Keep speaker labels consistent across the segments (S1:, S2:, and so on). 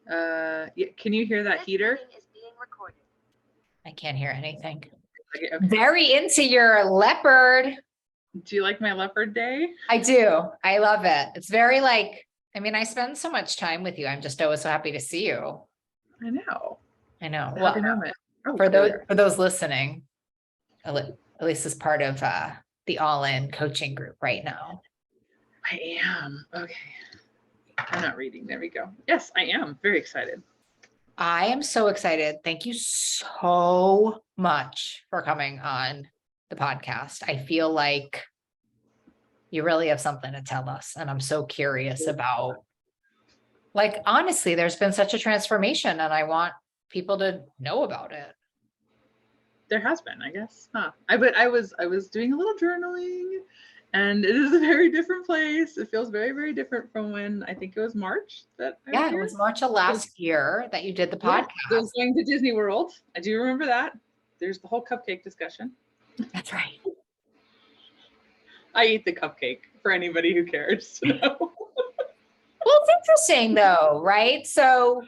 S1: Yeah, can you hear that heater?
S2: Is being recorded.
S3: I can't hear anything.
S1: Okay.
S3: Very into your leopard.
S1: Do you like my leopard day?
S3: I do. I love it. It's very I spend so much time with you. I'm just always so happy to see you.
S1: I know.
S3: I know.
S1: It's a
S3: Well,
S1: happy moment. Oh,
S3: for
S1: there we
S3: those listening, Elisa's part of the All-In coaching group right now.
S1: I am. Okay. I'm not reading. There we go. Yes, I am. Very excited.
S3: I am so excited. Thank you so much for coming on the podcast. I feel like you really have something to tell us. And I'm so curious about, honestly, there's been such a transformation and I want people to know about it.
S1: There has been, I guess. I was doing a little journaling, and it is a very different place. It feels very, very different from when I think it was March that I was
S3: it
S1: here.
S3: was March of last year that you did the podcast.
S1: I was going to Disney World. I do remember that. There's the whole cupcake discussion.
S3: That's right.
S1: I eat the cupcake for anybody who cares to know.
S3: Well, it's interesting though, right? So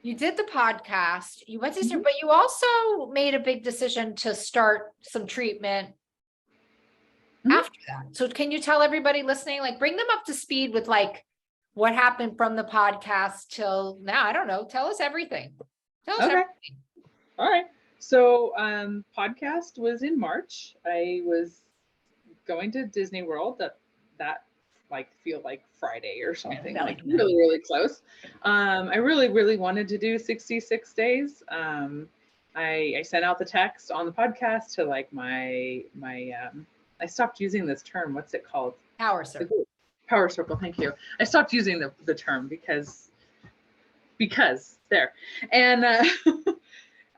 S3: you did the podcast, you went to Disney, but you also made a big decision to start some treatment after that. So can you tell everybody listening, bring them up to speed with what happened from the podcast till now? I don't know. Tell us everything. Tell us everything.
S1: All right. So podcast was in March. I was going to Disney World. That feel like Friday or something, really, really close. I really, really wanted to do 66 days. I sent out the text on the podcast to my I stopped using this term. What's it called?
S3: Power circle.
S1: Power circle. Thank you. I stopped using the term because there, and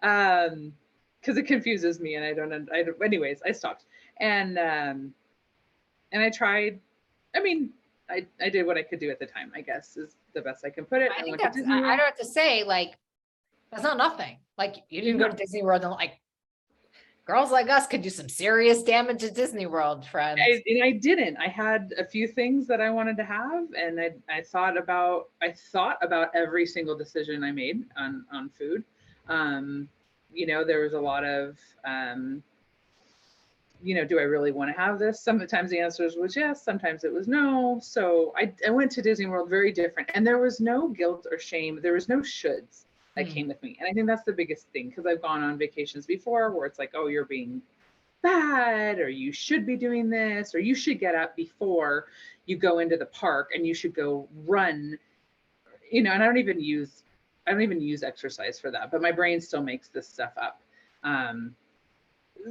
S1: because it confuses me and I don't. Anyways, I stopped and I tried. I mean, I did what I could do at the time, I guess is the best I can put it.
S3: I think that's, I don't have to say, that's not nothing. You didn't go to Disney World and girls like us could do some serious damage at Disney World, friends.
S1: I didn't. I had a few things that I wanted to have, and I thought about every single decision I made on food. There was a lot of do I really want to have this? Sometimes the answer was yes, sometimes it was no. So I went to Disney World very different, and there was no guilt or shame. There was no shoulds that came with me. And I think that's the biggest thing, because I've gone on vacations before where it's oh, you're being bad, or you should be doing this, or you should get up before you go into the park and you should go run, and I don't even use exercise for that, but my brain still makes this stuff up.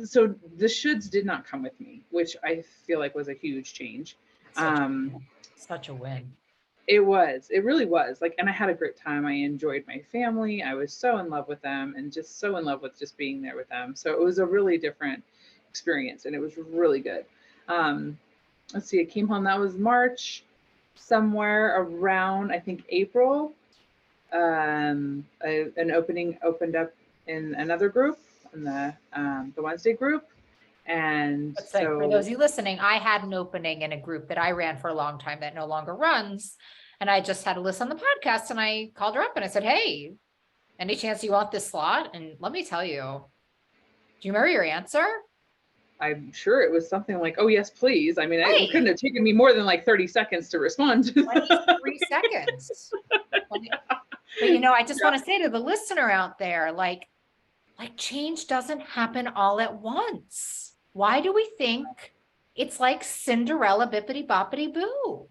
S1: So the shoulds did not come with me, which I feel like was a huge change.
S3: Such a win.
S1: It really was and I had a great time. I enjoyed my family. I was so in love with them and just so in love with just being there with them. So it was a really different experience and it was really good. Let's see, I came home, that was March, somewhere around, I think April. An opening opened up in another group, in the Wednesday group. And so
S3: for those of you listening, I had an opening in a group that I ran for a long time that no longer runs. And I just had a list on the podcast and I called her up and I said, hey, any chance you want this slot? And let me tell you, do you remember your answer?
S1: I'm sure it was something like, oh, yes, please. I mean, it couldn't have taken me more than 30 seconds to respond.
S3: 23 seconds. But, I just want to say to the listener out there, change doesn't happen all at once. Why do we think it's like Cinderella bippity boppity boo?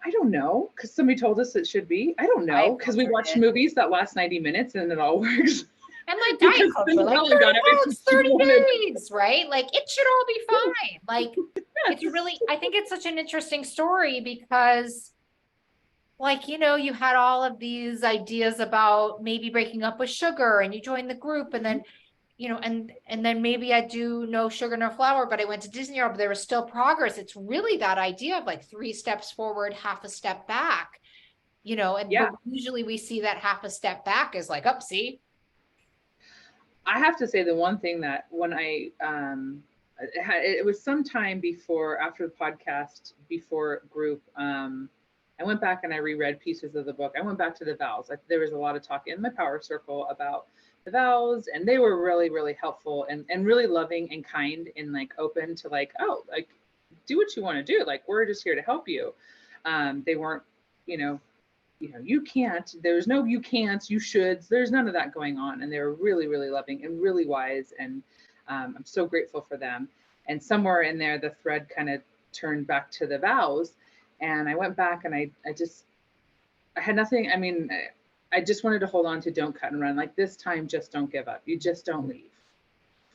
S1: I don't know, because somebody told us it should be. I don't know, because we watch movies that last 90 minutes and it all works.
S3: And diet culture, 30 days, right? It should all be fine. It's really, I think it's such an interesting story because you had all of these ideas about maybe breaking up with sugar and you joined the group and then, and then maybe I do no sugar, no flour, but I went to Disney World, but there was still progress. It's really that idea of 3 steps forward, half a step back, and usually we see that half a step back is up, see?
S1: I have to say the one thing that when it was sometime after the podcast, before group, I went back and I reread pieces of the book. I went back to the vows. There was a lot of talk in my power circle about the vows, and they were really, really helpful and really loving and kind and like open to like, oh, like do what you want to do. Like, we're just here to help you. They weren't, you know, you can't, there's no, you can't, you shoulds, there's none of that going on. And they were really, really loving and really wise. And I'm so grateful for them. And somewhere in there, the thread kind of turned back to the vows. And I went back and I had nothing. I mean, I just wanted to hold on to don't cut and run. Like, this time, just don't give up. You just don't leave.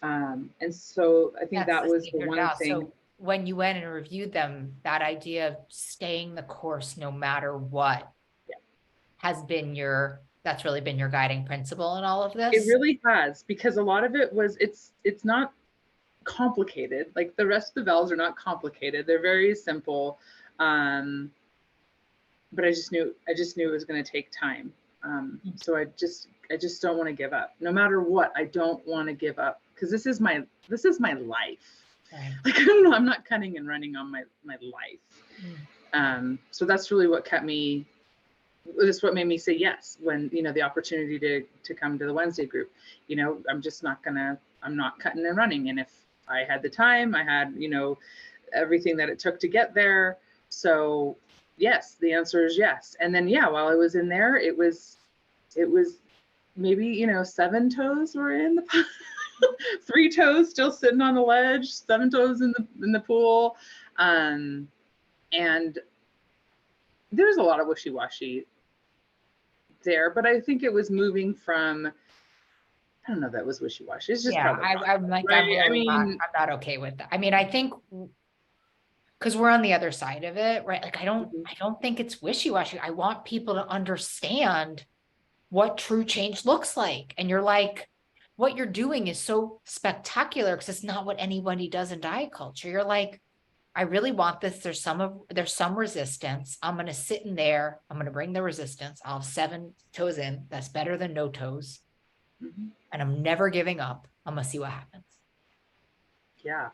S1: And so I think that was the one thing.
S3: So when you went and reviewed them, that idea of staying the course no matter what has been that's really been your guiding principle in all of this?
S1: It really has, because a lot of it was, it's not complicated. Like, the rest of the vows are not complicated. They're very simple. But I just knew it was going to take time. So I just don't want to give up. No matter what, I don't want to give up, because this is my life.
S3: Right.
S1: Like, I'm not cutting and running on my life. So that's really what kept me. That's what made me say yes when, the opportunity to come to the Wednesday group. I'm not cutting and running. And if I had the time, I had, everything that it took to get there. So yes, the answer is yes. And then, while I was in there, it was maybe, 7 toes were in the pot. 3 toes still sitting on the ledge, 7 toes in the pool. And there's a lot of wishy-washy there, but I think it was moving from, I don't know, that was wishy-washy. It's just,
S3: I'm like, right? I'm not okay with that. I mean, I think because we're on the other side of it, right? Like, I don't think it's wishy-washy. I want people to understand what true change looks like. And you're like, what you're doing is so spectacular because it's not what anybody does in diet culture. You're like, I really want this. There's some resistance. I'm going to sit in there. I'm going to bring the resistance. I'll have 7 toes in. That's better than no toes. Mm-hmm. And I'm never giving up. I'm going to see what happens.
S1: Yeah.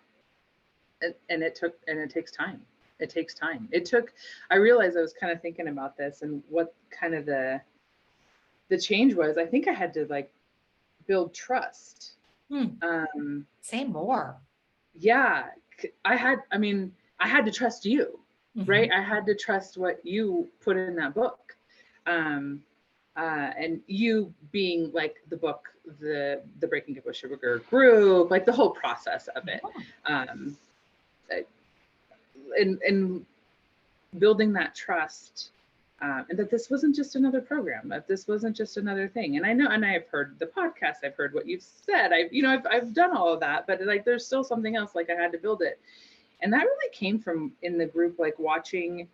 S1: And it takes time. It takes time. I realized I was kind of thinking about this and what kind of the change was. I think I had to like build trust.
S3: Say more.
S1: Yeah. I had to trust you, mm-hmm. right? I had to trust what you put in that book. And you being like the book, the Breaking Up with Sugar group, like the whole process of it. And building that trust, and that this wasn't just another program, that this wasn't just another thing. And I know, and I've heard the podcast, I've heard what you've said, I've done all of that, but like, there's still something else, like I had to build it. And that really came from in the group, like watching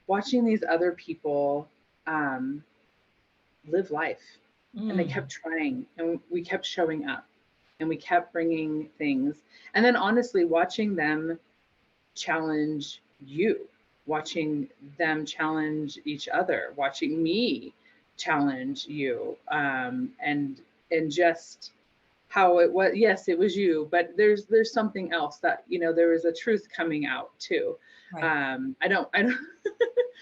S1: these other people, live life. And they kept trying, and we kept showing up, and we kept bringing things. And then honestly, watching them challenge you, watching them challenge each other, watching me challenge you, and just how it was. Yes, it was you, but there's something else that, there was a truth coming out too. Right. I don't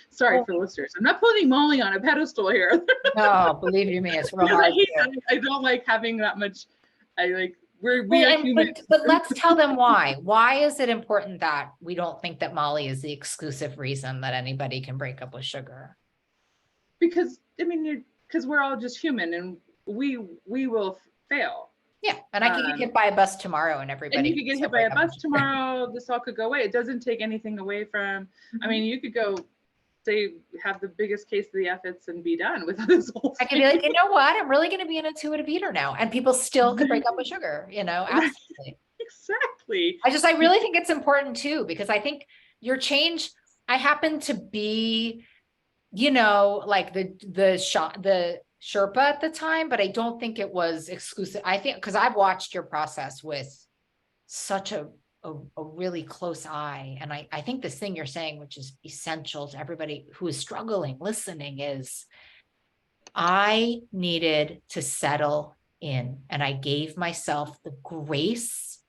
S1: sorry for listeners. I'm not putting Molly on a pedestal here.
S3: No, believe you me, it's real hard.
S1: I don't like having that much. We are human.
S3: But let's tell them why. Why is it important that we don't think that Molly is the exclusive reason that anybody can break up with sugar?
S1: Because we're all just human, and we will fail.
S3: Yeah, and I could get hit by a bus tomorrow, and everybody.
S1: And you could get hit by a bus tomorrow. This all could go away. It doesn't take anything away from. Mm-hmm. You could go, say, have the biggest case of the efforts and be done with this whole thing.
S3: I could be like, you know what? I'm really going to be an intuitive eater now, and people still could break up with sugar. Absolutely.
S1: Exactly.
S3: I really think it's important too, because I think your change. I happen to be, like the Sherpa at the time, but I don't think it was exclusive. I think because I've watched your process with such a really close eye. And I think this thing you're saying, which is essential to everybody who is struggling, listening, is I needed to settle in, and I gave myself the grace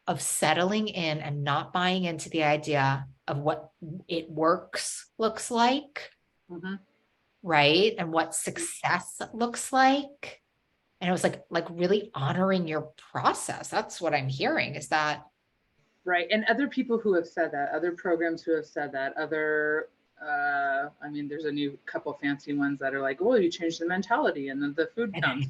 S3: of settling in and not buying into the idea what it works looks like.
S1: Mm-hmm.
S3: Right. And what success looks like. And it was like really honoring your process. That's what I'm hearing is that.
S1: Right. And other people who have said that, other programs who have said that, other, I mean, there's a new couple fancy ones that are like, well, you change the mentality and then the food comes.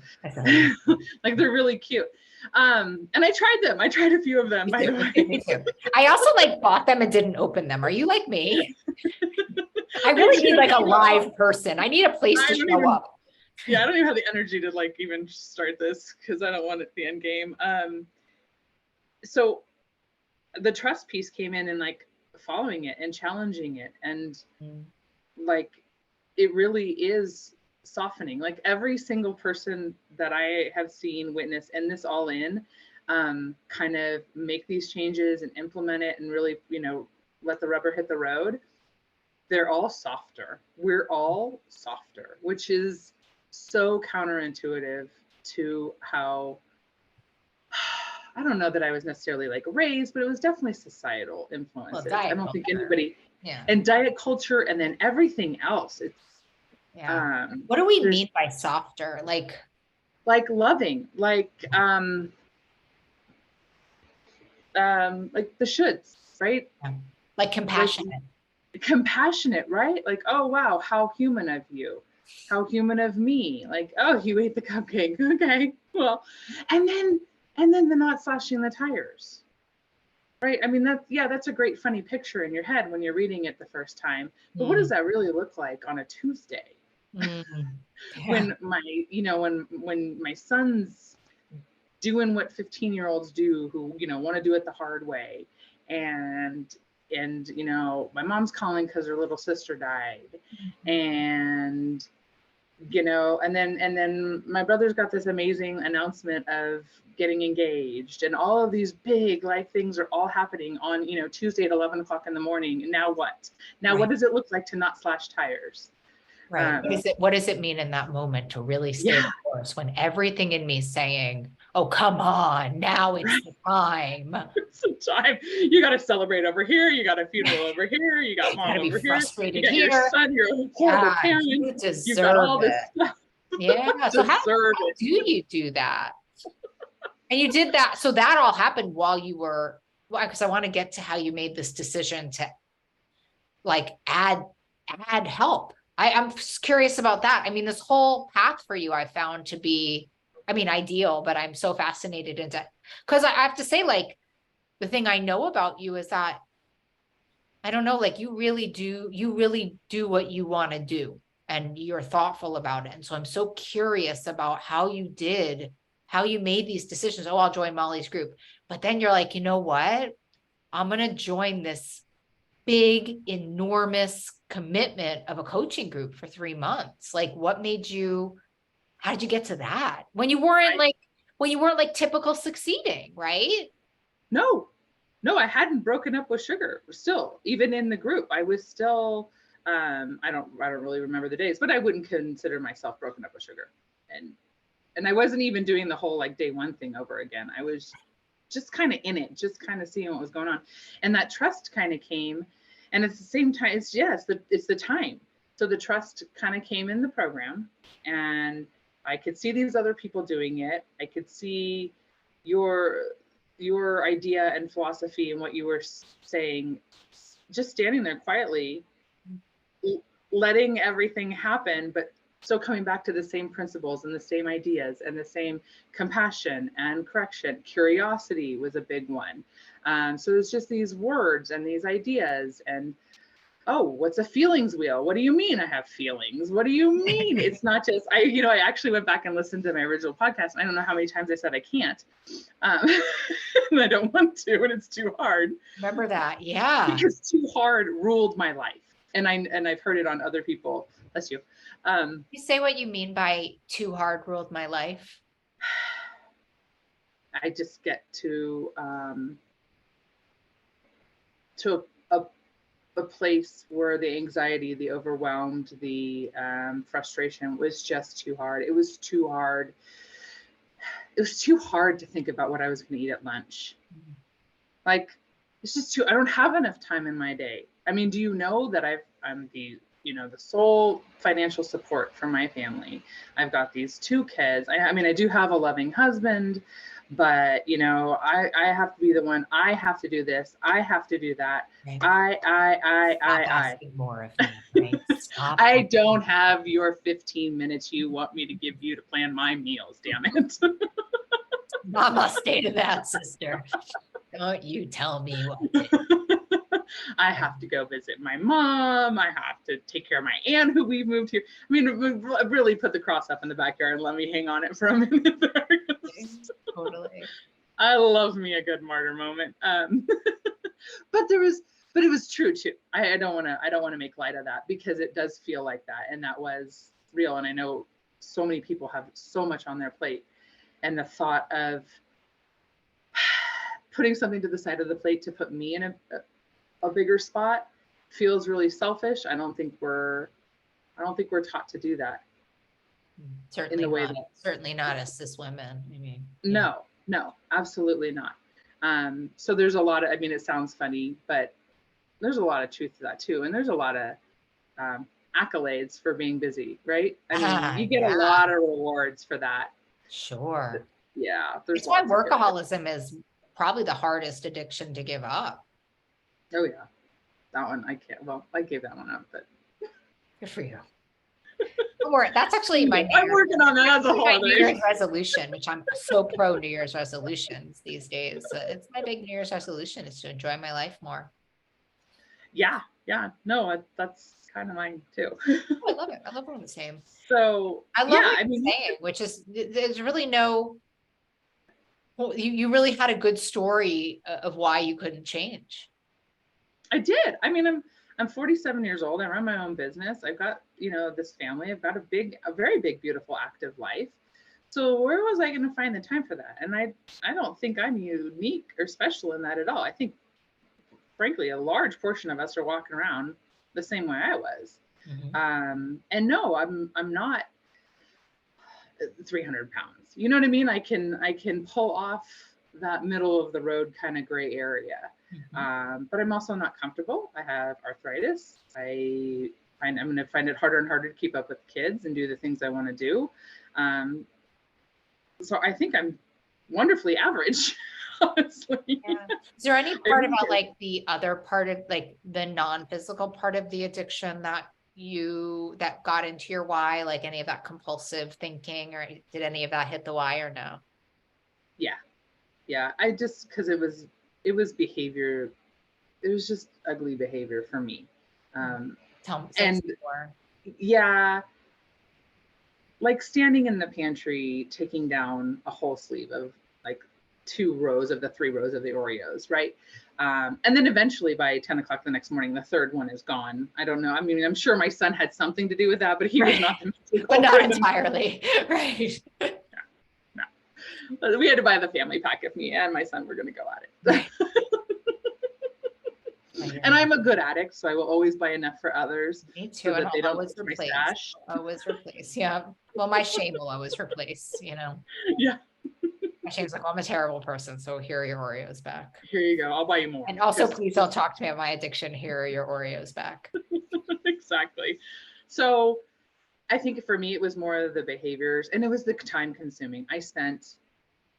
S1: Like they're really cute. And I tried them. I tried a few of them, by the way.
S3: Me too. I also like bought them and didn't open them. Are you like me? I really need like a live person. I need a place to show up.
S1: Yeah, I don't even have the energy to like even start this because I don't want it the end game. So the trust piece came in and like following it and challenging it, and like it really is softening. Like every single person that I have seen, witness, and this all in, kind of make these changes and implement it and really, you know, let the rubber hit the road. They're all softer. We're all softer, which is so counterintuitive to how, I don't know that I was necessarily like raised, but it was definitely societal influences.
S3: Well,
S1: I don't think anybody, and diet culture, and then everything else. It's,
S3: what do we mean by softer? Like
S1: loving, like the shoulds, right?
S3: Yeah. Like compassionate.
S1: Compassionate, right? Like, oh wow, how human of you, how human of me. Like, oh, you ate the cupcake. Okay, well, and then the not slashing the tires, right? I mean, that's a great funny picture in your head when you're reading it the first time. But what does that really look like on a Tuesday? When my, you know, when my son's doing what 15-year-olds do, who, you know, want to do it the hard way, and you know, my mom's calling because her little sister died, and you know, and then my brother's got this amazing announcement of getting engaged, and all of these big life things are all happening on, you know, Tuesday at 11 o'clock in the morning. And now what? Now what does it look like to not slash tires?
S3: Right. What does it mean in that moment to really stay the course when everything in me is saying, oh, come on, now it's the time.
S1: It's the time. You got to celebrate over here. You got a funeral over here. You got mom over here. You got your son, you're a horrible parent.
S3: You got all this stuff. Yeah. So how do you do that? And you did that. So that all happened while you were, because I want to get to how you made this decision to like add help. I'm curious about that. I mean, this whole path for you, I found to be, I mean, ideal, but I'm so fascinated into, because I have to say, like, the thing I know about you is that, I don't know, like you really do what you want to do, and you're thoughtful about it. And so I'm so curious about how you made these decisions. Oh, I'll join Molly's group. But then you're like, you know what? I'm going to join this big, enormous commitment of a coaching group for 3 months. Like, what made you, how did you get to that when you weren't like typical succeeding, right?
S1: No, I hadn't broken up with sugar. Still, even in the group, I was still, I don't really remember the days, but I wouldn't consider myself broken up with sugar. And I wasn't even doing the whole like day one thing over again. I was just kind of in it, just kind of seeing what was going on. And that trust kind of came. And at the same time, it's the time. So the trust kind of came in the program, and I could see these other people doing it. I could see your idea and philosophy and what you were saying, just standing there quietly, letting everything happen, but still coming back to the same principles and the same ideas and the same compassion and correction. Curiosity was a big one. So it's just these words and these ideas and, oh, what's a feelings wheel? What do you mean I have feelings? What do you mean? It's not just, I actually went back and listened to my original podcast. And I don't know how many times I said I can't. And I don't want to, and it's too hard.
S3: Remember that. Yeah.
S1: Because too hard ruled my life. And I've heard it on other people. Bless you.
S3: You say what you mean by too hard ruled my life.
S1: I just get to a place where the anxiety, the overwhelmed, the frustration was just too hard. It was too hard. It was too hard to think about what I was going to eat at lunch. Like, it's just too, I don't have enough time in my day. I mean, do you know that I'm the, the sole financial support for my family. I've got these 2 kids. I mean, I do have a loving husband, but I have to be the one. I have to do this. I have to do that.
S3: Right.
S1: I.
S3: Asking more of me, right? Stop.
S1: I don't have your 15 minutes you want me to give you to plan my meals, damn it.
S3: Mama stated that, sister. Don't you tell me what to do.
S1: I have to go visit my mom. I have to take care of my aunt who we moved here. I mean, really put the cross up in the backyard and let me hang on it for a minute there.
S3: Totally.
S1: I love me a good martyr moment. But it was true too. I don't want to make light of that, because it does feel like that, and that was real. And I know so many people have so much on their plate, and the thought of putting something to the side of the plate to put me in a bigger spot feels really selfish. I don't think we're taught to do that.
S3: Certainly in the way certainly not as cis women. I mean,
S1: no, absolutely not. So there's a lot of, I mean, it sounds funny, but there's a lot of truth to that too. And there's a lot of accolades for being busy, right? I mean, you get a lot of rewards for that.
S3: Sure.
S1: Yeah.
S3: It's why workaholism is probably the hardest addiction to give up.
S1: Oh yeah. That one I can't, well, I gave that one up, but.
S3: Good for you. That's actually
S1: I'm working on that as a whole
S3: New Year's resolution, which I'm so pro New Year's resolutions these days. It's my big New Year's resolution is to enjoy my life more.
S1: Yeah. No, that's kind of mine too.
S3: I love it. I love when the same.
S1: So
S3: I love what you're saying, which is there's really no. Well, you really had a good story of why you couldn't change.
S1: I did. I mean, I'm 47 years old. I run my own business. I've got, this family. I've got a very big, beautiful, active life. So where was I going to find the time for that? And I don't think I'm unique or special in that at all. I think, frankly, a large portion of us are walking around the same way I was. Mm-hmm. And no, I'm not 300 pounds. You know what I mean? I can pull off that middle of the road kind of gray area. Mm-hmm. But I'm also not comfortable. I have arthritis. I'm going to find it harder and harder to keep up with kids and do the things I want to do. So I think I'm wonderfully average, honestly.
S3: Yeah. Is there any part about like the other part of like the non-physical part of the addiction that got into your why, like any of that compulsive thinking, or did any of that hit the why or no?
S1: Yeah. I just, cause it was behavior. It was just ugly behavior for me.
S3: Tell me more.
S1: Yeah. Like standing in the pantry, taking down a whole sleeve of like 2 rows of the 3 rows of the Oreos, right? And then eventually by 10 o'clock the next morning, the 3rd one is gone. I don't know. I mean, I'm sure my son had something to do with that, but he was not the
S3: but not entirely. Right.
S1: No. But we had to buy the family pack if me and my son were going to go at it. And I'm a good addict, so I will always buy enough for others.
S3: Me too. So that they don't always replace. Always replace. Yeah. Well, my shame will always replace,
S1: Yeah.
S3: My shame's like, well, I'm a terrible person, so here are your Oreos back.
S1: Here you go. I'll buy you more.
S3: And also, please don't talk to me about my addiction. Here are your Oreos back.
S1: Exactly. So I think for me, it was more of the behaviors, and it was the time consuming. I spent,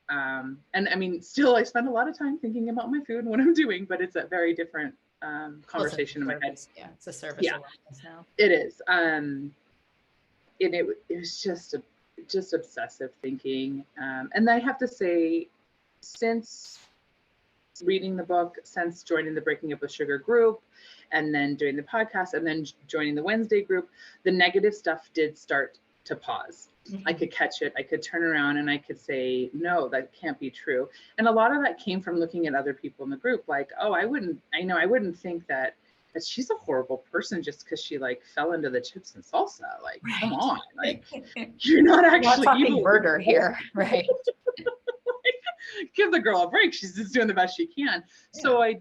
S1: and I mean, still, I spend a lot of time thinking about my food and what I'm doing, but it's a very different conversation in my head.
S3: Yeah, it's a service awareness now.
S1: It is. And it was just obsessive thinking. And I have to say, since reading the book, since joining the Breaking Up with Sugar group, and then doing the podcast, and then joining the Wednesday group, the negative stuff did start to pause. Mm-hmm. I could catch it. I could turn around and I could say, no, that can't be true. And a lot of that came from looking at other people in the group, like, oh, I wouldn't think that she's a horrible person just because she like fell into the chips and salsa. Like, right. Come on, like you're not actually
S3: talking murder here, right?
S1: Give the girl a break. She's just doing the best she can. Yeah. So I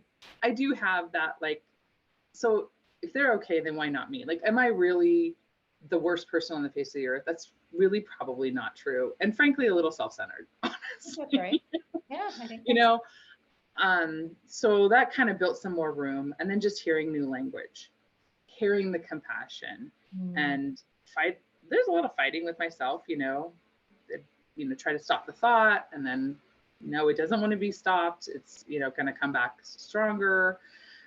S1: do have that, like, so if they're okay, then why not me? Like, am I really the worst person on the face of the earth? That's really probably not true. And frankly, a little self-centered, honestly.
S3: That's right. Yeah, I think
S1: So that kind of built some more room, and then just hearing new language, hearing the compassion, and fight. There's a lot of fighting with myself, try to stop the thought, and then no, it doesn't want to be stopped. It's, going to come back stronger.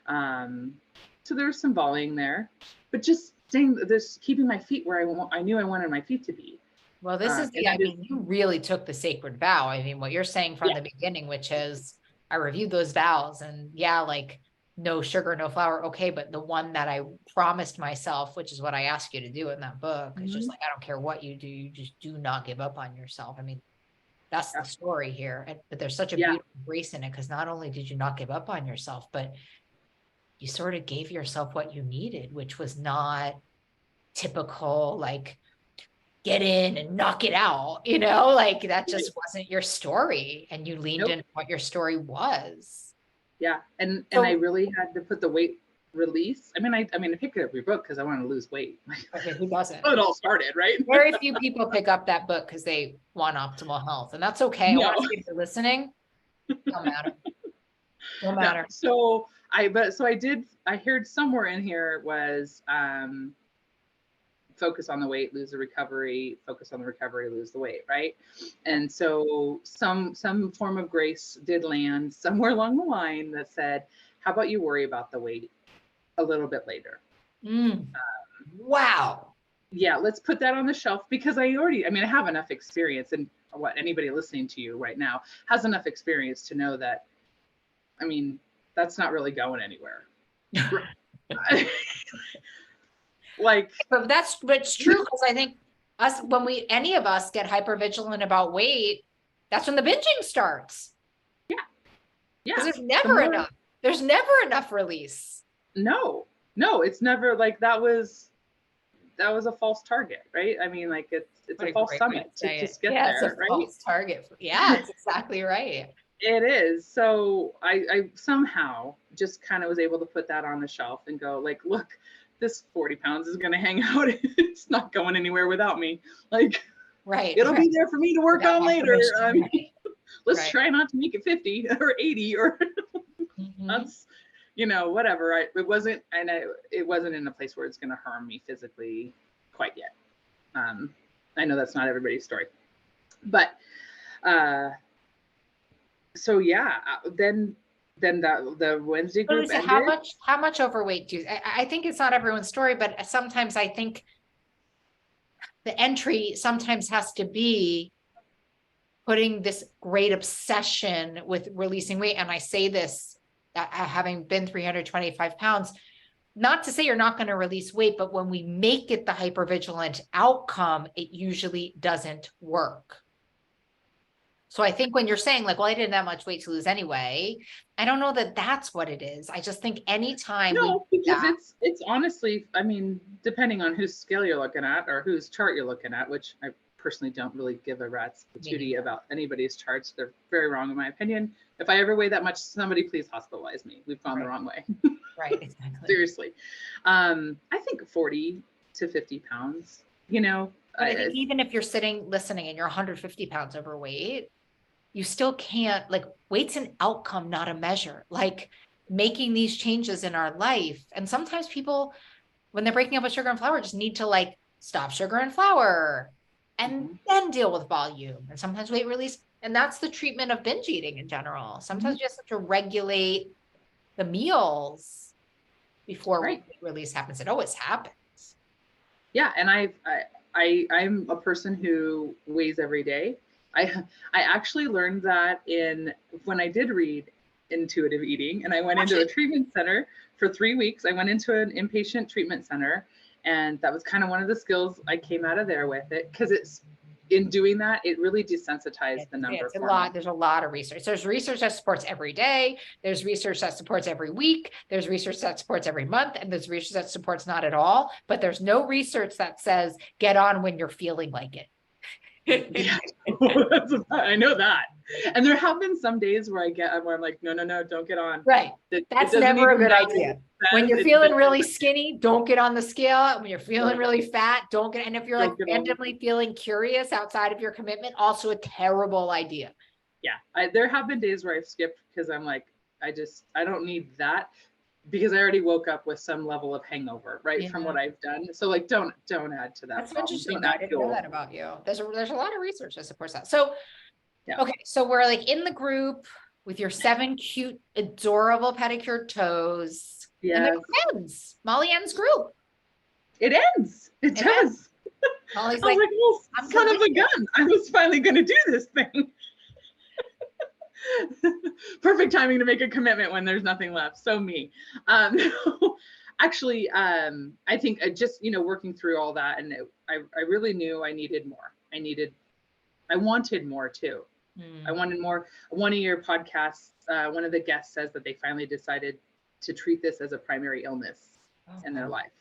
S1: So there's some volleying there, but just staying this, keeping my feet where I knew I wanted my feet to be.
S3: Well, this is I mean, you really took the sacred vow. I mean, what you're saying from the beginning, which is I reviewed those vows, and like no sugar, no flour. Okay. But the one that I promised myself, which is what I asked you to do in that book, is just like, I don't care what you do. You just do not give up on yourself. I mean, that's the story here. But there's such a beautiful grace in it, because not only did you not give up on yourself, but you sort of gave yourself what you needed, which was not typical, like, get in and knock it out, like that just wasn't your story, and you leaned into what your story was.
S1: Yeah. And I really had to put the weight release. I mean, I picked up your book because I wanted to lose weight.
S3: Okay, who doesn't?
S1: It all started, right?
S3: Very few people pick up that book because they want optimal health, and that's okay.
S1: No.
S3: I want to see if you're listening. Don't matter. Don't matter.
S1: No. I heard somewhere in here was focus on the weight, lose the recovery, focus on the recovery, lose the weight, right? And so some form of grace did land somewhere along the line that said, how about you worry about the weight a little bit later?
S3: Wow.
S1: Yeah, let's put that on the shelf, because I have enough experience, and what anybody listening to you right now has enough experience to know that, that's not really going anywhere.
S3: But it's true, because I think when any of us get hypervigilant about weight, that's when the binging starts.
S1: Yeah.
S3: Because there's never enough. There's never enough release.
S1: No, it's never like that was a false target, right? It's a false summit to just get there,
S3: it's a false target. Yeah, that's exactly right.
S1: It is. So I somehow just kind of was able to put that on the shelf and go, like, look, this 40 pounds is going to hang out. It's not going anywhere without me. It'll be there for me to work on later. Let's try not to make it 50 or 80 or that's, whatever. It wasn't in a place where it's going to harm me physically quite yet. I know that's not everybody's story, but, so yeah, then the Wednesday group
S3: ended. How much overweight do you, I think it's not everyone's story, but sometimes I think the entry sometimes has to be putting this great obsession with releasing weight. And I say this, having been 325 pounds, not to say you're not going to release weight, but when we make it the hypervigilant outcome, it usually doesn't work. So I think when you're saying like, well, I didn't have much weight to lose anyway, I don't know that that's what it is. I just think anytime.
S1: No, because it's honestly, depending on whose scale you're looking at or whose chart you're looking at, which I personally don't really give a rat's patootie about anybody's charts. They're very wrong in my opinion. If I ever weigh that much, somebody please hospitalize me. We've gone the wrong way.
S3: Right, exactly.
S1: Seriously. I think 40 to 50 pounds,
S3: But I think even if you're listening and you're 150 pounds overweight, you still can't, weight's an outcome, not a measure. Making these changes in our life. And sometimes people, when they're breaking up with sugar and flour, just need to stop sugar and flour and then deal with volume. And sometimes weight release. And that's the treatment of binge eating in general. Sometimes you just have to regulate the meals before weight release happens. It always happens.
S1: Yeah. And I'm a person who weighs every day. I actually learned that when I did read intuitive eating, and I went into a treatment center for 3 weeks. I went into an inpatient treatment center, and that was kind of one of the skills I came out of there with it, because in doing that, it really desensitized the number.
S3: It's a lot. There's a lot of research. There's research that supports every day. There's research that supports every week. There's research that supports every month, and there's research that supports not at all. But there's no research that says get on when you're feeling like it.
S1: Yeah, I know that. And there have been some days where I'm like, no, don't get on.
S3: Right. That's never a good idea. When you're feeling really skinny, don't get on the scale. When you're feeling really fat, don't get, and if you're randomly feeling curious outside of your commitment, also a terrible idea.
S1: Yeah. There have been days where I've skipped because I'm like, I don't need that, because I already woke up with some level of hangover, right? From what I've done. So like, don't add to that.
S3: That's
S1: problem.
S3: interesting.
S1: Don't
S3: I
S1: add
S3: didn't
S1: fuel.
S3: know that about you. There's a lot of research that supports that. So,
S1: Yeah.
S3: okay. So we're like in the group with your 7 cute, adorable pedicured toes.
S1: Yes.
S3: And it ends. Molly ends group.
S1: It ends. It does.
S3: Ends. Molly's
S1: I was like, well,
S3: I'm
S1: son of a
S3: committed.
S1: gun. I was finally going to do this thing. Perfect timing to make a commitment when there's nothing left. So me. Actually, I think I just, working through all that, and I really knew I needed more. I wanted more too. I wanted more. One of your podcasts, one of the guests says that they finally decided to treat this as a primary illness in their life.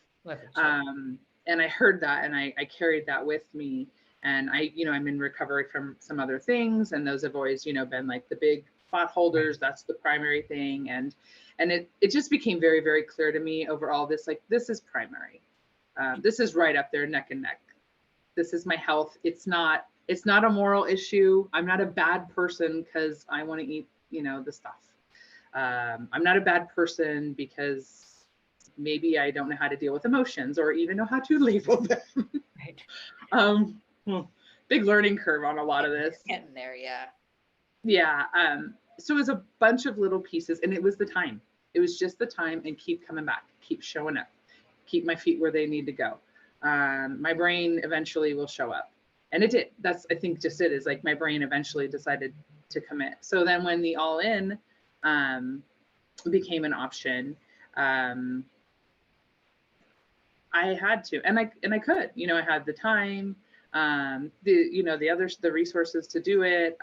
S1: And I heard that, and I carried that with me. And I'm in recovery from some other things, and those have always, been like the big pot holders. That's the primary thing. And it just became very, very clear to me overall, this is primary. This is right up there, neck and neck. This is my health. It's not a moral issue. I'm not a bad person because I want to eat, the stuff. I'm not a bad person because maybe I don't know how to deal with emotions or even know how to label them. Right. Big learning curve on a lot of this.
S3: Getting there, yeah.
S1: Yeah. So it was a bunch of little pieces, and it was the time. It was just the time, and keep coming back, keep showing up, keep my feet where they need to go. My brain eventually will show up. And it did. That's, I think, just it is like my brain eventually decided to commit. So then when the all in became an option, I had to, and I could, I had the time, the resources to do it.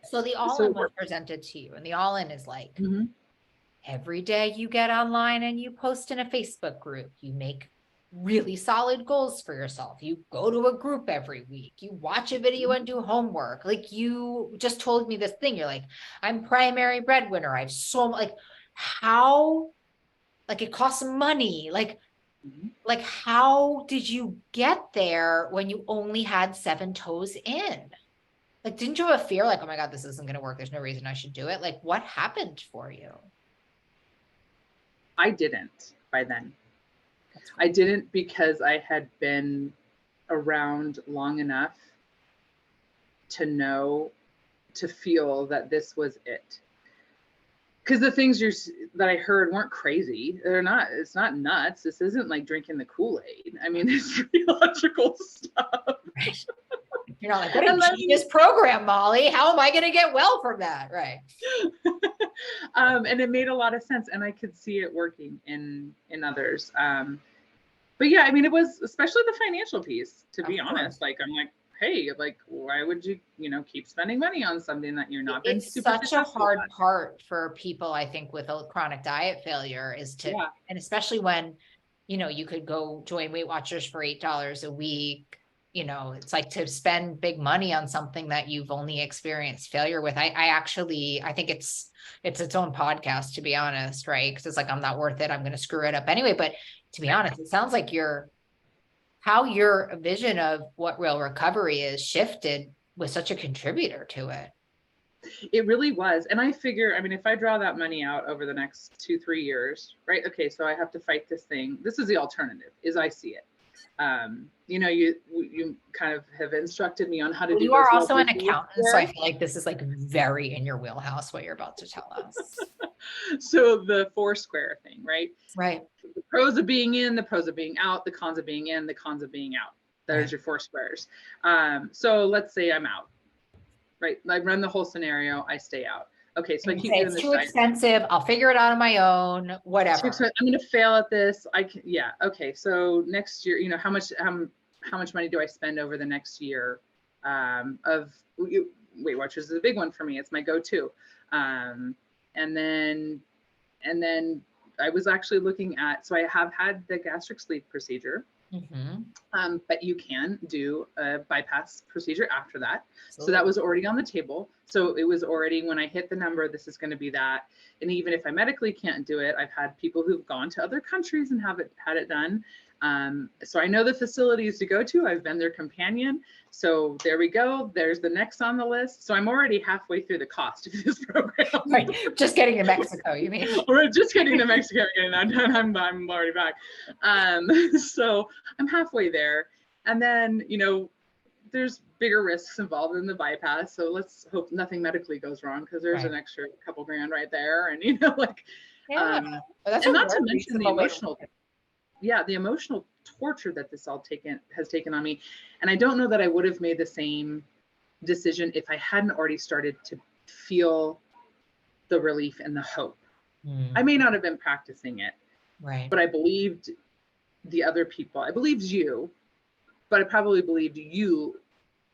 S3: So the all in was presented to you, and the all in is like, every day you get online and you post in a Facebook group, you make really solid goals for yourself. You go to a group every week, you watch a video and do homework. Like, you just told me this thing. You're like, I'm primary breadwinner. I have so much, like, how, like, it costs money. Like how did you get there when you only had 7 toes in? Like, didn't you have a fear like, oh my God, this isn't going to work, there's no reason I should do it? Like, what happened for you?
S1: I didn't by then. I didn't, because I had been around long enough to feel that this was it. Because the things that I heard weren't crazy. It's not nuts. This isn't like drinking the Kool-Aid. I mean, it's pretty logical stuff.
S3: Right. You're not like, what a genius program, Molly. How am I going to get well from that? Right.
S1: And it made a lot of sense, and I could see it working in others. But yeah, I mean, it was especially the financial piece, to be honest. Like, I'm like, hey, like, why would you, keep spending money on something that you're not?
S3: It's such a hard part for people, I think, with a chronic diet failure is to, and especially when, you could go join Weight Watchers for $8 a week. It's like to spend big money on something that you've only experienced failure with. I think it's its own podcast, to be honest, right? Because it's like, I'm not worth it. I'm going to screw it up anyway. But to be honest, it sounds like how your vision of what real recovery is shifted was such a contributor to it.
S1: It really was. And I figure, I mean, if I draw that money out over the next 2-3 years, right? Okay, so I have to fight this thing. This is the alternative, is I see it. You kind of have instructed me on how to do.
S3: You are also an accountant, so I feel like this is like very in your wheelhouse, what you're about to tell us.
S1: So the 4 square thing, right?
S3: Right.
S1: The pros of being in, the pros of being out, the cons of being in, the cons of being out. There's your 4 squares. So let's say I'm out, right? I run the whole scenario, I stay out. Okay, so I keep doing this.
S3: It's too expensive. I'll figure it out on my own, whatever.
S1: I'm going to fail at this. Okay. So next year, how much money do I spend over the next year? Of Weight Watchers is a big one for me. It's my go-to. And then I was actually looking at, so I have had the gastric sleeve procedure. But you can do a bypass procedure after that. So that was already on the table. So it was already, when I hit the number, this is going to be that. And even if I medically can't do it, I've had people who've gone to other countries and had it done. So I know the facilities to go to. I've been their companion. So there we go. There's the next on the list. So I'm already halfway through the cost of this program.
S3: Right. Just getting to Mexico, you mean?
S1: We're just getting to Mexico and I'm already back. So I'm halfway there. And then, you know, there's bigger risks involved in the bypass. So let's hope nothing medically goes wrong, because there's an extra couple grand right there. And, you know, like,
S3: Well, that's
S1: and not to mention the
S3: reasonable way to
S1: emotional, the emotional torture that this all has taken on me. And I don't know that I would have made the same decision if I hadn't already started to feel the relief and the hope. I may not have been practicing it,
S3: right?
S1: but I believed the other people. I believed you, but I probably believed you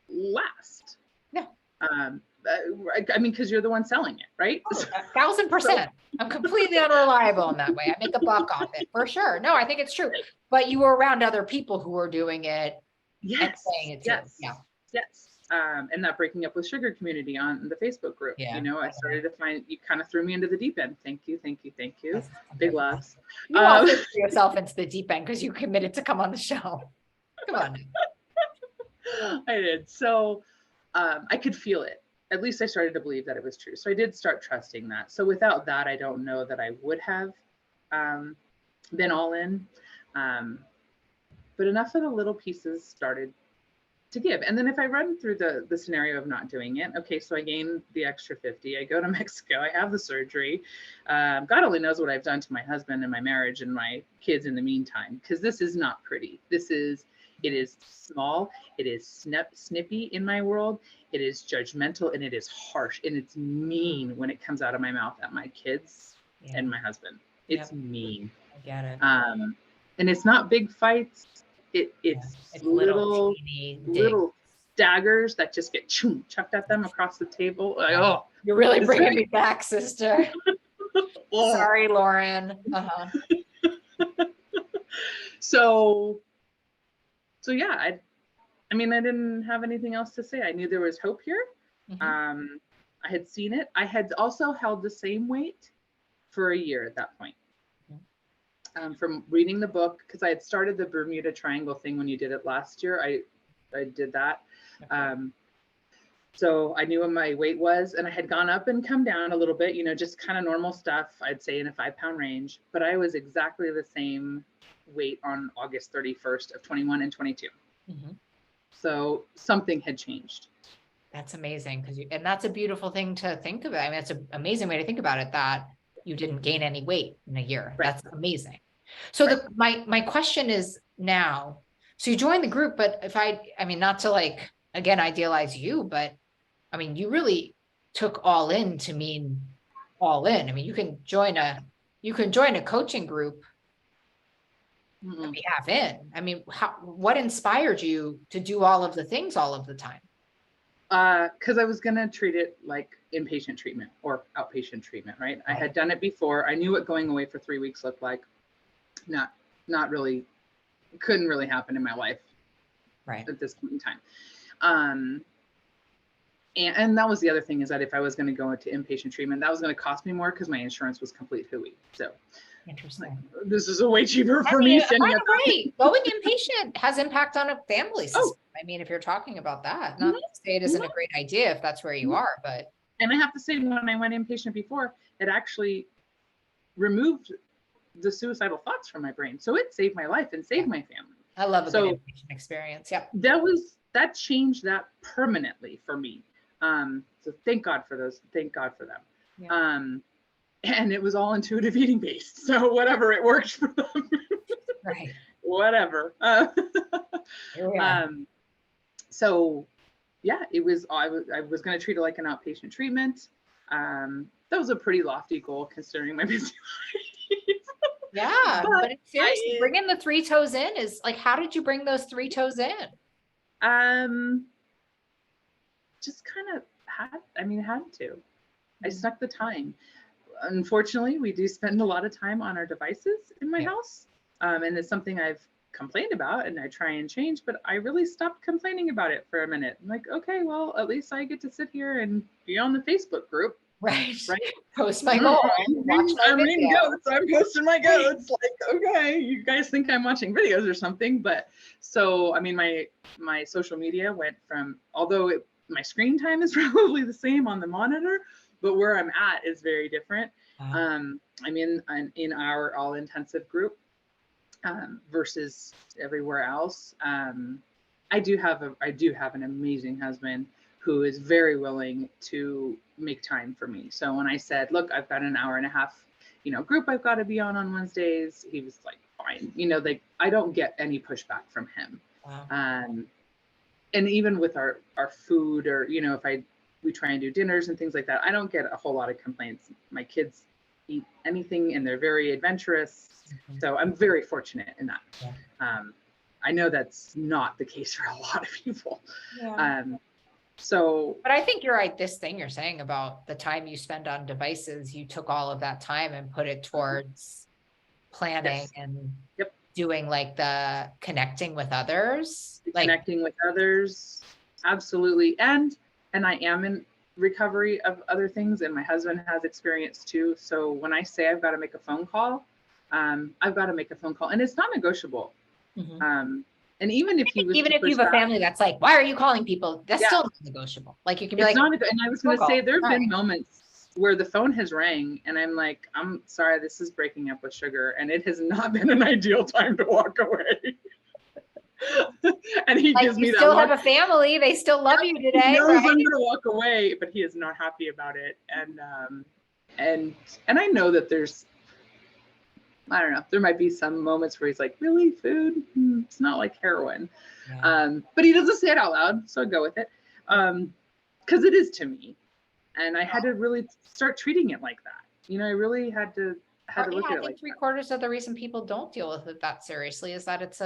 S1: last.
S3: Yeah.
S1: I mean, because you're the one selling it, right?
S3: Oh, 1,000%. I'm completely unreliable in that way. I make a buck off it for sure. No, I think it's true. But you were around other people who were doing it and saying it too.
S1: Yes. And that breaking up with sugar community on the Facebook group.
S3: Yeah.
S1: You know, I started to find, you kind of threw me into the deep end. Thank you. Big loves.
S3: You also threw yourself into the deep end because you committed to come on the show. Come on.
S1: I did. So I could feel it. At least I started to believe that it was true. So I did start trusting that. So without that, I don't know that I would have been all in. But enough of the little pieces started to give. And then if I run through the scenario of not doing it, okay, so I gain the extra 50, I go to Mexico, I have the surgery. God only knows what I've done to my husband and my marriage and my kids in the meantime, because this is not pretty. It is small, it is snippy in my world, it is judgmental, and it is harsh, and it's mean when it comes out of my mouth at my kids and my husband. It's mean.
S3: I get it.
S1: And it's not big fights. It's little daggers that just get chucked at them across the table. Like, oh,
S3: you're really bringing me back, sister. Sorry, Lauren.
S1: So yeah, I mean, I didn't have anything else to say. I knew there was hope here. I had seen it. I had also held the same weight for a year at that point. From reading the book, because I had started the Bermuda Triangle thing when you did it last year. I did that. So I knew what my weight was, and I had gone up and come down a little bit, you know, just kind of normal stuff, I'd say in a 5-pound range, but I was exactly the same weight on August 31st of 21 and 22. So something had changed. That's amazing.
S3: And that's a beautiful thing to think about. I mean, it's an amazing way to think about it, that you didn't gain any weight in a year. Right. That's amazing. So my question is now, so you joined the group, but I mean, not to like, again, idealize you, but I mean, you really took all in to mean all in. I mean, you can join a coaching group and be half in. I mean, what inspired you to do all of the things all of the time?
S1: Because I was going to treat it like inpatient treatment or outpatient treatment, right? I had done it before. I knew what going away for 3 weeks looked like. Not really, couldn't really happen in my life at this point in time. And that was the other thing, is that if I was going to go into inpatient treatment, that was going to cost me more because my insurance was complete hooey. So interesting. This is a way cheaper for me. By
S3: the way, going inpatient has impact on a family system. I mean, if you're talking about that, not to say it isn't a great idea if that's where you are, but.
S1: And I have to say, when I went inpatient before, it actually removed the suicidal thoughts from my brain. So it saved my life and saved my family.
S3: I love a good inpatient experience. Yeah.
S1: That changed that permanently for me. So thank God for those. Thank God for them. Yeah. And it was all intuitive eating based. So whatever, it worked for them.
S3: Right.
S1: Whatever. So yeah, it was, I was going to treat it like an outpatient treatment. That was a pretty lofty goal considering my busy life.
S3: Yeah, but seriously, bringing the 3 toes in is like, how did you bring those 3 toes in?
S1: Just kind of had to. I snuck the time. Unfortunately, we do spend a lot of time on our devices in my house. And it's something I've complained about and I try and change, but I really stopped complaining about it for a minute. I'm like, okay, well, at least I get to sit here and be on the Facebook group.
S3: Right.
S1: Right.
S3: Post my goal.
S1: I'm reading goats. I'm posting my goats. Like, okay, you guys think I'm watching videos or something, but so I mean, my social media went from, although my screen time is probably the same on the monitor, but where I'm at is very different. I'm in our all intensive group versus everywhere else. I do have an amazing husband who is very willing to make time for me. So when I said, look, I've got an hour and a half, group I've got to be on Wednesdays, he was like, fine. Like I don't get any pushback from him.
S3: Wow.
S1: And even with our food, or, if we try and do dinners and things like that, I don't get a whole lot of complaints. My kids eat anything and they're very adventurous. Mm-hmm. So I'm very fortunate in that. Yeah. I know that's not the case for a lot of people. Yeah.
S3: But I think you're right. This thing you're saying about the time you spend on devices, you took all of that time and put it towards planning and doing like the connecting with others.
S1: Connecting with others. Absolutely. And I am in recovery of other things, and my husband has experience too. So when I say I've got to make a phone call, I've got to make a phone call, and it's not negotiable. Mm-hmm. And even if you
S3: have a family that's like, why are you calling people? That's still not negotiable. Like you can be
S1: and I was going to say, there have been moments where the phone has rang and I'm like, I'm sorry, this is breaking up with Sugar. And it has not been an ideal time to walk away. And he gives me that. You
S3: still have a family. They still love you today.
S1: He knows I'm going to walk away, but he is not happy about it. And I know that there's, I don't know, there might be some moments where he's like, really, food? It's not like heroin. Yeah. But he doesn't say it out loud, so I go with it. Because it is to me. And I had to really start treating it like that. I really had to look at it like
S3: 3/4 of the reason people don't deal with it that seriously is that it's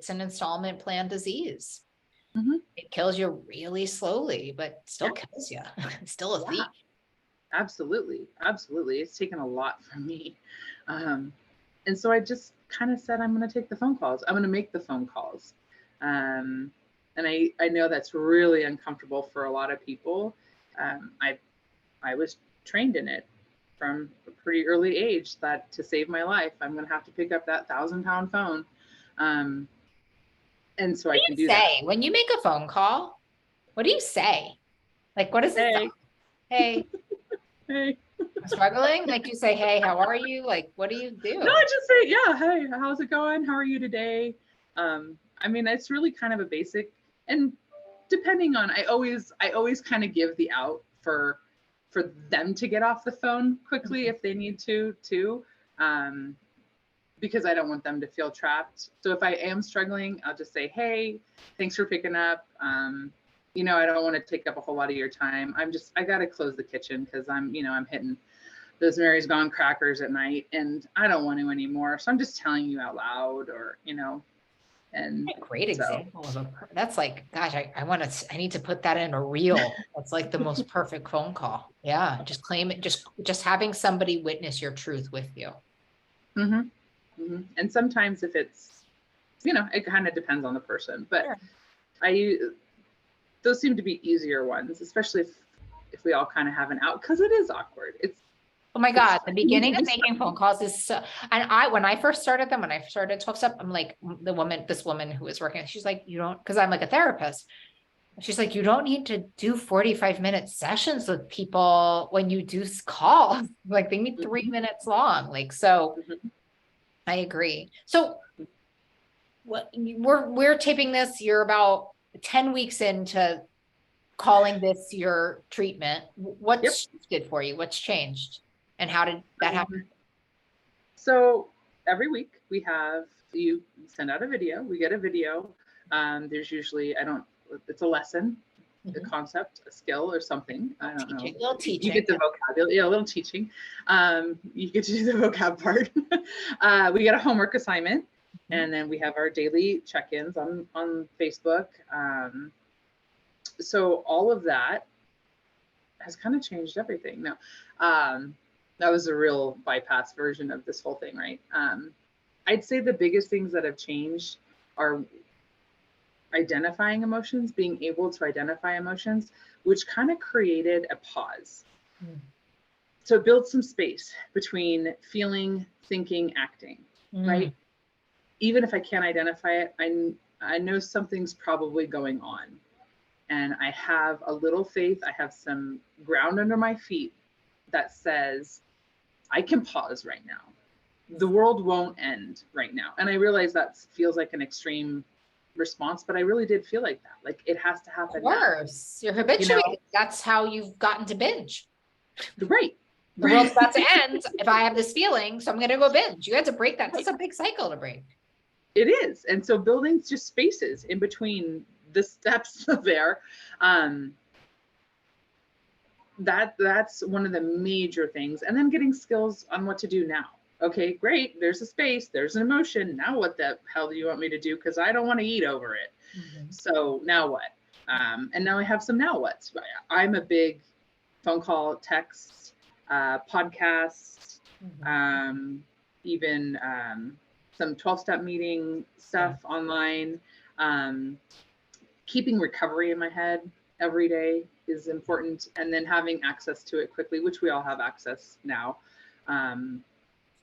S3: an installment plan disease. Mm-hmm. It kills you really slowly, but still kills you. It's still a thief.
S1: Absolutely. It's taken a lot from me. And so I just kind of said, I'm going to take the phone calls. I'm going to make the phone calls. And I know that's really uncomfortable for a lot of people. I was trained in it from a pretty early age that to save my life, I'm going to have to pick up that 1,000-pound phone. And so I can do that.
S3: What do you say when you make a phone call? What do you say? Like, what does it say? Hey. Hey. I'm struggling? Like, you say, hey, how are you? Like, what do you do?
S1: No, I just say, yeah, hey, how's it going? How are you today? I mean, it's really kind of a basic, and depending on, I always kind of give the out for them to get off the phone quickly if they need to too, because I don't want them to feel trapped. So if I am struggling, I'll just say, hey, thanks for picking up. I don't want to take up a whole lot of your time. I got to close the kitchen because I'm hitting those Mary's Gone crackers at night and I don't want to anymore. So I'm just telling you out loud, or, and
S3: a great example of that's like, gosh, I need to put that in a reel. That's like the most perfect phone call. Yeah. Just claim it. Just having somebody witness your truth with you.
S1: Mm-hmm. Mm-hmm. And sometimes if it's, it kind of depends on the person, but sure. Those seem to be easier ones, especially if we all kind of have an out, because it is awkward.
S3: Oh my God, the beginning of making phone calls is so, and when I first started 12 Step, I'm like, this woman who was working, she's like, you don't, because I'm like a therapist. She's like, you don't need to do 45-minute sessions with people when you do calls. Like they need 3 minutes long. Like, so I agree. So we're taping this, you're about 10 weeks into calling this your treatment. What's shifted for you? What's changed? And how did that happen?
S1: So every week you send out a video, we get a video. There's usually, it's a lesson, a concept, a skill or something. I don't know. A little teaching. You get the vocabulary, a little teaching. You get to do the vocab part. We get a homework assignment, and then we have our daily check-ins on Facebook. So all of that has kind of changed everything. Now, that was a real bypass version of this whole thing, right? I'd say the biggest things that have changed are identifying emotions, being able to identify emotions, which kind of created a pause. So it builds some space between feeling, thinking, acting, right? Even if I can't identify it, I know something's probably going on. And I have a little faith. I have some ground under my feet that says, I can pause right now. The world won't end right now. And I realize that feels like an extreme response, but I really did feel like that. Like it has to happen.
S3: Of course. You're habituated. That's how you've gotten to binge.
S1: Right.
S3: The world's about to end if I have this feeling, so I'm going to go binge. You had to break that. That's a big cycle to break.
S1: It is. And so building just spaces in between the steps there, that's one of the major things. And then getting skills on what to do now. Okay, great. There's a space. There's an emotion. Now what the hell do you want me to do? Because I don't want to eat over it. So now what? And now I have some now whats. I'm a big phone call, text, podcasts, even some 12-step meeting stuff online. Keeping recovery in my head every day is important. And then having access to it quickly, which we all have access now.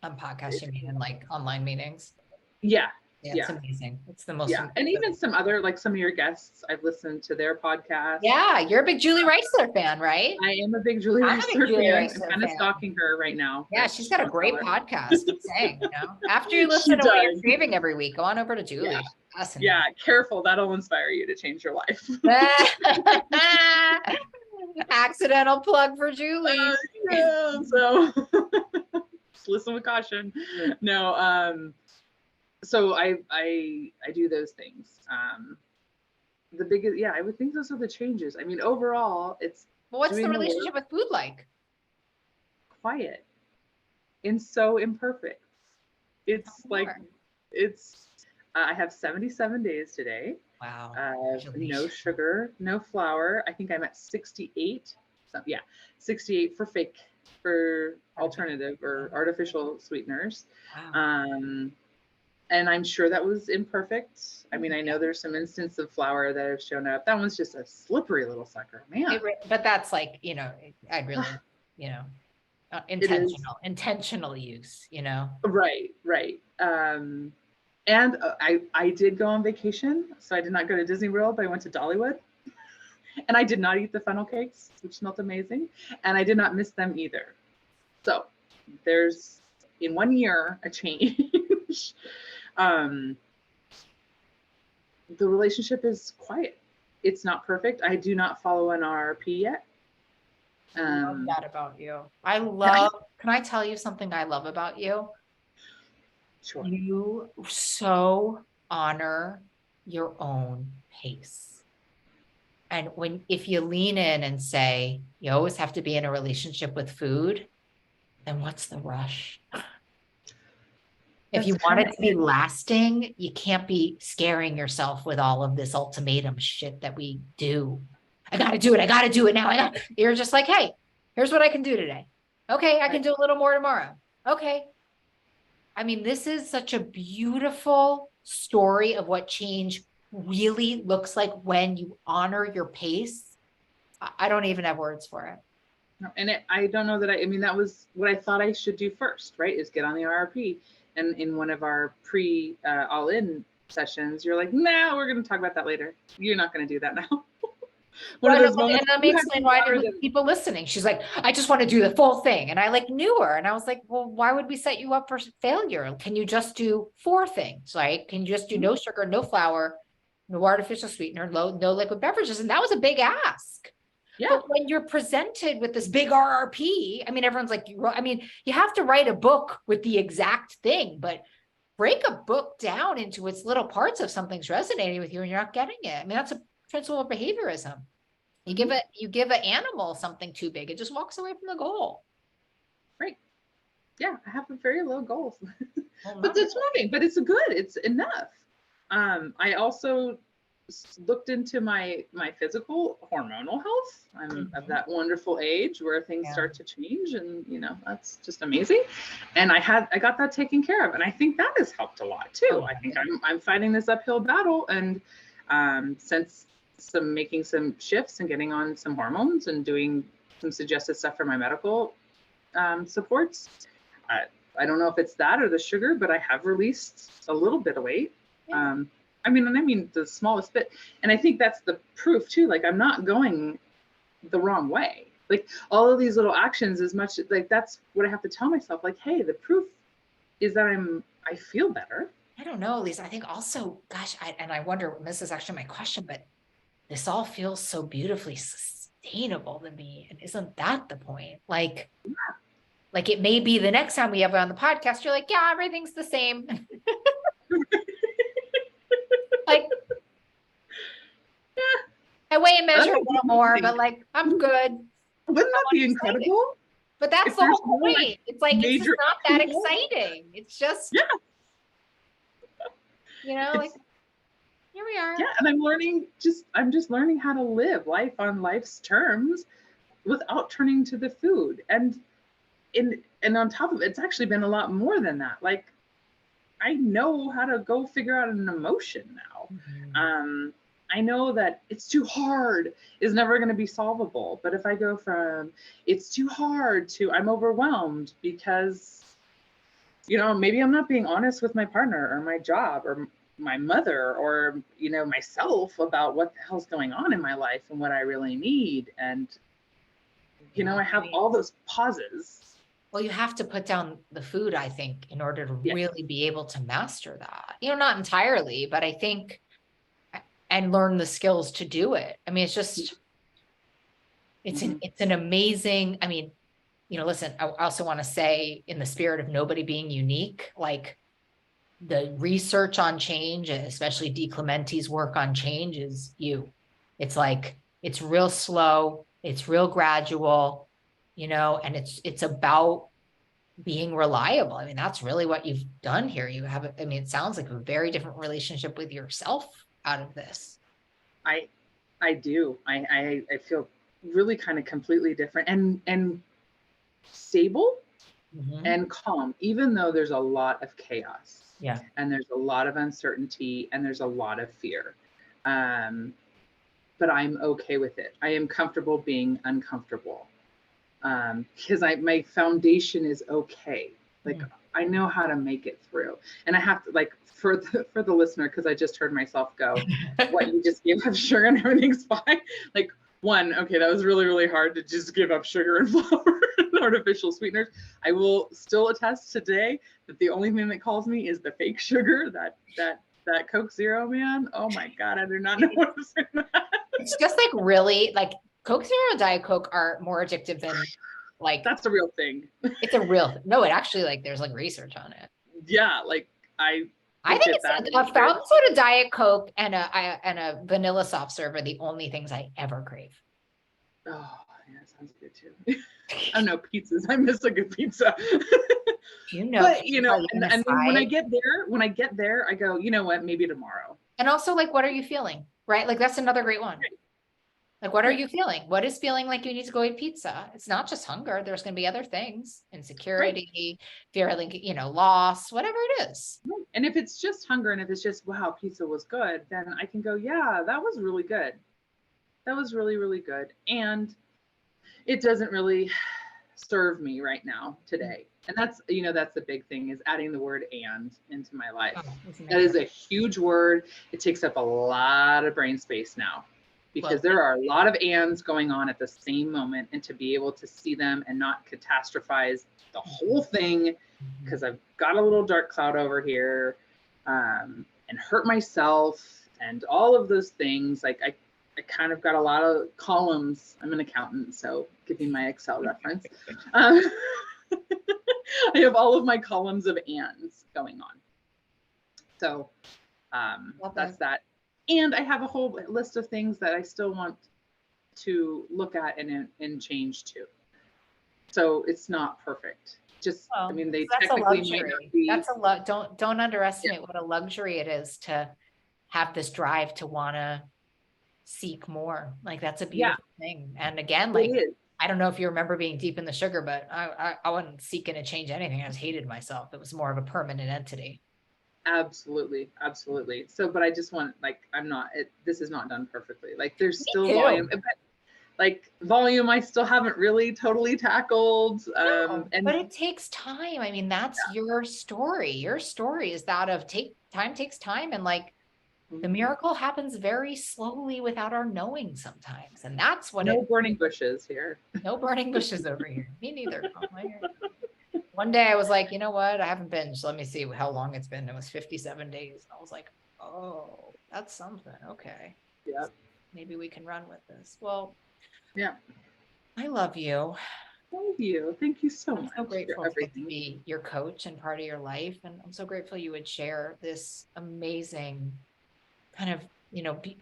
S3: On podcasts, you mean in like online meetings?
S1: Yeah.
S3: It's amazing. It's the most
S1: and even some other, like some of your guests, I've listened to their podcast.
S3: Yeah, you're a big Julie Reisler fan, right?
S1: I am a big Julie Reisler fan. I'm kind of stalking her right now.
S3: Yeah, she's got a great podcast. I'm saying, after you listen to what you're craving every week, go on over to Julie.
S1: Yeah, careful. That'll inspire you to change your life.
S3: Accidental plug for Julie.
S1: So just listen with caution. No, so I do those things. The biggest, I would think those are the changes. I mean, overall, it's
S3: what's the relationship with food like?
S1: Quiet and so imperfect. It's I have 77 days today.
S3: Wow.
S1: No sugar, no flour. I think I'm at 68. So 68 for alternative or artificial sweeteners.
S3: Wow.
S1: And I'm sure that was imperfect. I mean, I know there's some instances of flour that have shown up. That one's just a slippery little sucker, man.
S3: But that's like, I'd really, intentional use,
S1: Right. And I did go on vacation, so I did not go to Disney World, but I went to Dollywood. And I did not eat the funnel cakes, which smelled amazing. And I did not miss them either. So there's, in 1 year, a change. The relationship is quiet. It's not perfect. I do not follow an RRP yet.
S3: I love that about you. Can I tell you something I love about you?
S1: Sure.
S3: You so honor your own pace. And if you lean in and say, you always have to be in a relationship with food, then what's the rush? If you want it to be lasting, you can't be scaring yourself with all of this ultimatum shit that we do. I got to do it. I got to do it now. You're just like, hey, here's what I can do today. Okay, I can do a little more tomorrow. Okay. I mean, this is such a beautiful story of what change really looks like when you honor your pace. I don't even have words for it.
S1: And I don't know that that was what I thought I should do first, right? Is get on the RRP. And in one of our all-in sessions, you're like, nah, we're going to talk about that later. You're not going to do that now.
S3: And let me explain why there were people listening. She's like, I just want to do the full thing. And I knew her. And I was like, well, why would we set you up for failure? Can you just do 4 things? Right? Can you just do no sugar, no flour, no artificial sweetener, no liquid beverages? And that was a big ask. Yeah. But when you're presented with this big RRP, everyone's like, you have to write a book with the exact thing, but break a book down into its little parts if something's resonating with you and you're not getting it. That's a principle of behaviorism. You give an animal something too big, it just walks away from the goal.
S1: Right. Yeah, I have a very low goals, but it's moving, but it's good. It's enough. I also looked into my physical hormonal health. I'm of that wonderful age where things start to change, and that's just amazing. And I got that taken care of, and I think that has helped a lot too. I think I'm fighting this uphill battle, and since making some shifts and getting on some hormones and doing some suggested stuff for my medical supports. I don't know if it's that or the sugar, but I have released a little bit of weight.
S3: Yeah.
S1: I mean the smallest bit. And I think that's the proof too. Like I'm not going the wrong way. Like all of these little actions, as much like that's what I have to tell myself. Like, hey, the proof is that I feel better.
S3: I don't know, Lisa. I think also, gosh, I wonder, this is actually my question, but this all feels so beautifully sustainable to me. And isn't that the point? Like it may be the next time we have on the podcast, you're like, yeah, everything's the same. Like, I weigh and measure a little more, but like, I'm good.
S1: Wouldn't that be incredible?
S3: But that's the whole point. It's like, it's just not that exciting. It's just, you know, like, here we are.
S1: Yeah, and I'm just learning how to live life on life's terms without turning to the food. And on top of it, it's actually been a lot more than that. Like I know how to go figure out an emotion now. Mm-hmm. I know that it's too hard is never going to be solvable. But if I go from it's too hard to I'm overwhelmed because, you know, maybe I'm not being honest with my partner or my job or my mother or, you know, myself about what the hell's going on in my life and what I really need. And, you know, I have all those pauses.
S3: Well, you have to put down the food, I think, in order to really be able to master that. You know, not entirely, but I think, and learn the skills to do it. I mean, it's just, it's an amazing, I mean, you know, listen, I also want to say in the spirit of nobody being unique, like the research on change, especially Dee Clementi's work on change is you. It's like, it's real slow, it's real gradual, you know, and it's about being reliable. I mean, that's really what you've done here. You have, I mean, it sounds like a very different relationship with yourself out of this.
S1: I do. I feel really kind of completely different and stable and calm, even though there's a lot of chaos.
S3: Yeah.
S1: And there's a lot of uncertainty and there's a lot of fear. But I'm okay with it. I am comfortable being uncomfortable. Because my foundation is okay. Like I know how to make it through. And I have to, like, for the listener, because I just heard myself go, what, you just gave up sugar and everything's fine? Like, one, okay, that was really, really hard to just give up sugar and flour and artificial sweeteners. I will still attest today that the only thing that calls me is the fake sugar, that Coke Zero, man. Oh my God, I do not know what to say to that.
S3: It's just like really, like Coke Zero and Diet Coke are more addictive than like.
S1: That's a real thing.
S3: It's a real, no, it actually, like there's like research on it.
S1: Yeah, like I
S3: think it's a fountain soda, Diet Coke, and a vanilla soft serve are the only things I ever crave.
S1: Oh, yeah, sounds good too. I know pizzas. I miss a good pizza.
S3: You know,
S1: but you know, and when I get there, I go, you know what, maybe tomorrow.
S3: And also, like, what are you feeling? Right? Like that's another great one. Right. Like, what are you feeling? What is feeling like you need to go eat pizza? It's not just hunger. There's going to be other things, insecurity, feeling, you know, loss, whatever it is.
S1: And if it's just hunger and if it's just, wow, pizza was good, then I can go, yeah, that was really good. That was really, really good. And it doesn't really serve me right now today. And that's, you know, that's the big thing, is adding the word "and" into my life. That is a huge word. It takes up a lot of brain space now, because there are a lot of ands going on at the same moment, and to be able to see them and not catastrophize the whole thing, because I've got a little dark cloud over here, and hurt myself and all of those things. Like I kind of got a lot of columns. I'm an accountant, so give me my Excel reference. I have all of my columns of ands going on. So that's that. And I have a whole list of things that I still want to look at and change too. So it's not perfect. Just, I mean, they technically might not be.
S3: That's a lot. Don't underestimate what a luxury it is to have this drive to want to seek more. Like that's a beautiful thing. And again, like, I don't know if you remember being deep in the sugar, but I wasn't seeking to change anything. I just hated myself. It was more of a permanent entity.
S1: Absolutely. So, but I just want, like, this is not done perfectly. Like there's still volume, but Like volume, I still haven't really totally tackled.
S3: No,
S1: And
S3: but it takes time. I mean, that's your story. Your story is that of time takes time, and like the miracle happens very slowly without our knowing sometimes. And that's what
S1: no burning bushes here.
S3: no burning bushes over here. Me neither. One day I was like, you know what? I haven't binged. Let me see how long it's been. It was 57 days. I was like, oh, that's something. Okay.
S1: Yeah.
S3: Maybe we can run with this. Well,
S1: Yeah.
S3: I love you.
S1: Thank you. Thank you so
S3: I'm
S1: much
S3: so
S1: for
S3: grateful to
S1: everything.
S3: be your coach and part of your life. And I'm so grateful you would share this amazing kind of,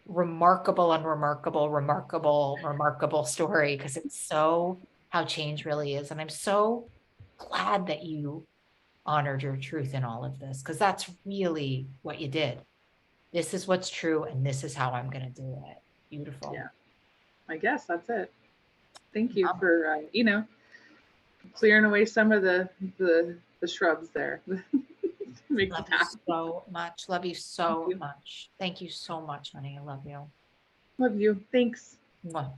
S3: remarkable and remarkable story, because it's so how change really is. And I'm so glad that you honored your truth in all of this, because that's really what you did. This is what's true, and this is how I'm going to do it. Beautiful.
S1: Yeah. I guess that's it. Thank you for, clearing away some of the shrubs there. Make
S3: Love
S1: the
S3: you
S1: path.
S3: so much. Love you so much. Thank you so much, honey. I love you.
S1: Love you. Thanks.
S3: Mwah.